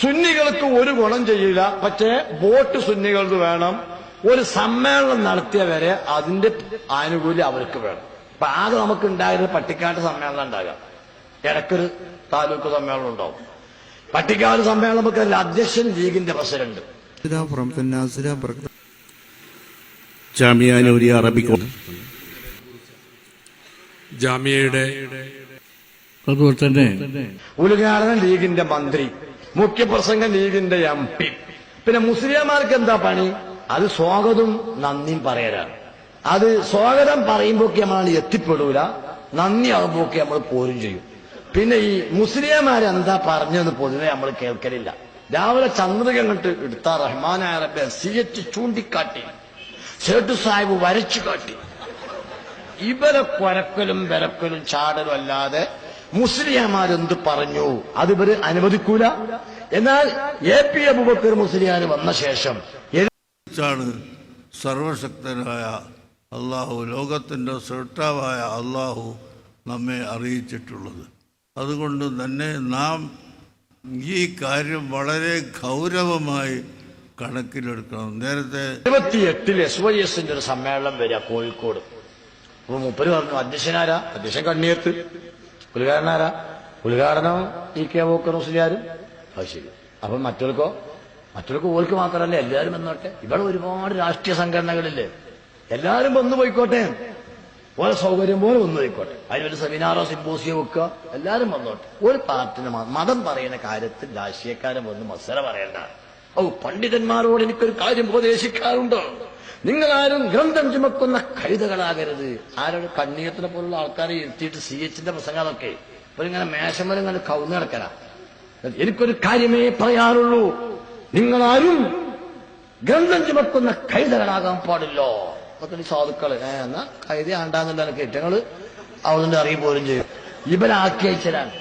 സുന്നികൾക്ക് ഒരു ഗുണം ചെയ്യില്ല. പക്ഷേ വോട്ട് സുന്നികൾക്ക് വേണം. ഒരു സമ്മേളനം നടത്തിയവരെ അതിന്റെ ആനുകൂല്യം അവർക്ക് വേണം. അപ്പൊ ആകെ നമുക്ക് ഉണ്ടായിരുന്ന പട്ടിക്കാട് സമ്മേളനം ഉണ്ടാകാം, ഇടയ്ക്കൊരു താലൂക്ക് സമ്മേളനം ഉണ്ടാവും. പട്ടിക്കാട് സമ്മേളനം നമുക്ക് അധ്യക്ഷൻ ലീഗിന്റെ പ്രസിഡന്റ് ജാമിയ നൂരിയ അറബിക് ജാമിയയുടെ അതുപോലെ തന്നെ ഉദ്ഘാടനം ലീഗിന്റെ മന്ത്രി, മുഖ്യപ്രസംഗം ലീഗിന്റെ MP. പിന്നെ മുസ്ലിംമാർക്ക് എന്താ പണി? അത് സ്വാഗതവും നന്ദിയും പറയലാണ്. അത് സ്വാഗതം പറയുമ്പോഴൊക്കെ നമ്മൾ എത്തിപ്പെടൂല, നന്ദി ആകുമ്പോഴൊക്കെ നമ്മൾ പോരും ചെയ്യും. പിന്നെ ഈ മുസ്ലിംമാരെന്താ പറഞ്ഞെന്ന് പൊതുവെ നമ്മൾ കേൾക്കലില്ല. രാവിലെ ചന്ദ്രിക അങ്ങോട്ട് എടുത്ത റഹ്മാനായ റബ്ബെ CH ചൂണ്ടിക്കാട്ടി, സേട്ടു സാഹിബ് വരച്ചു കാട്ടി. ഇവരെ കൊരക്കലും വിരക്കലും ചാടലും അല്ലാതെ മുസ്ലിംമാരെന്ത് പറഞ്ഞു അതിവര് അനുവദിക്കൂല. എന്നാൽ AP അബൂബക്കർ മുസ്ലിയാർ വന്ന ശേഷം സർവശക്തനായ അള്ളാഹു, ലോകത്തിൻ്റെ സൃഷ്ടാവായ അള്ളാഹു നമ്മെ അറിയിച്ചിട്ടുള്ളത്. അതുകൊണ്ട് തന്നെ നാം ഈ കാര്യം വളരെ ഗൗരവമായി കണക്കിലെടുക്കണം. നേരത്തെ 28 SYSന്റെ ഒരു സമ്മേളനം വരിക കോഴിക്കോട്. അപ്പൊ മൂപ്പര് പറഞ്ഞു അധ്യക്ഷനാരാ? അധ്യക്ഷൻ കണ്ണിയത്ത്. ഉദ്ഘാടനാരാ? ഉദ്ഘാടനം EK അബൂബക്കർ മുസ്ലിയാർ. അത് ശരി. അപ്പൊ മറ്റവർക്ക് ഓർക്ക് മാത്രമല്ല, എല്ലാവരും വന്നോട്ടെ. ഇവിടെ ഒരുപാട് രാഷ്ട്രീയ സംഘടനകളില്ലേ, എല്ലാവരും വന്നു പോയിക്കോട്ടെ, ഓരോ സൗകര്യം പോലെ വന്നു പോയിക്കോട്ടെ. അതിനൊരു സെമിനാറോ സിമ്പോസിയോ വെക്കുക, എല്ലാവരും വന്നോട്ടെ. ഒരു പാർട്ടിന് മതം പറയുന്ന കാര്യത്തിൽ രാഷ്ട്രീയക്കാരൻ വന്ന് മത്സരം പറയണ്ട. പണ്ഡിതന്മാരോട് എനിക്കൊരു കാര്യം ഉപദേശിക്കാറുണ്ട്, നിങ്ങളാരും ഗ്രന്ഥം ചുമക്കുന്ന കഴുതകളാകരുത്. ആരോട്? കണ്ണീയത്തിനെ പോലുള്ള ആൾക്കാരെ ഇരുത്തിയിട്ട് CHന്റെ പ്രസംഗമൊക്കെ ഇങ്ങനെ മേശമരം ഇങ്ങനെ കവുന്നു കിടക്കലാ. എനിക്കൊരു കാര്യമേ പറയാറുള്ളൂ, നിങ്ങളാരും ഗ്രന്ഥം ചുമക്കുന്ന കഴുതകളാകാൻ പാടില്ലോ. അതൊക്കെ സാധുക്കള് എന്നാ കഴുതി ആണ്ടാന്നുള്ള കേറ്റങ്ങള് അവന്റെ അറിയ പോലും ചെയ്യും. ഇവരാക്കി അയച്ചലാണ്.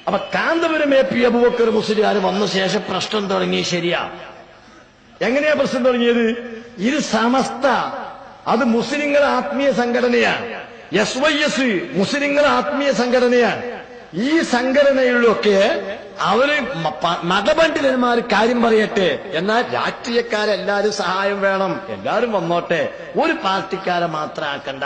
അപ്പൊ കാന്തപുരം AP അബൂബക്കർ മുസ്ലിയാർ വന്ന ശേഷം പ്രശ്നം തുടങ്ങി. ശരിയാ. എങ്ങനെയാ പ്രശ്നം തുടങ്ങിയത്? ഇത് സമസ്ത, അത് മുസ്ലിങ്ങളെ ആത്മീയ സംഘടനയാണ്. SYS മുസ്ലിങ്ങളെ ആത്മീയ സംഘടനയാണ്. ഈ സംഘടനയിലൊക്കെ അവര് മതപണ്ഡിതന്മാർ കാര്യം പറയട്ടെ, എന്നാൽ രാഷ്ട്രീയക്കാരെല്ലാരും സഹായം വേണം, എല്ലാരും വന്നോട്ടെ, ഒരു പാർട്ടിക്കാരെ മാത്രം ആക്കണ്ട.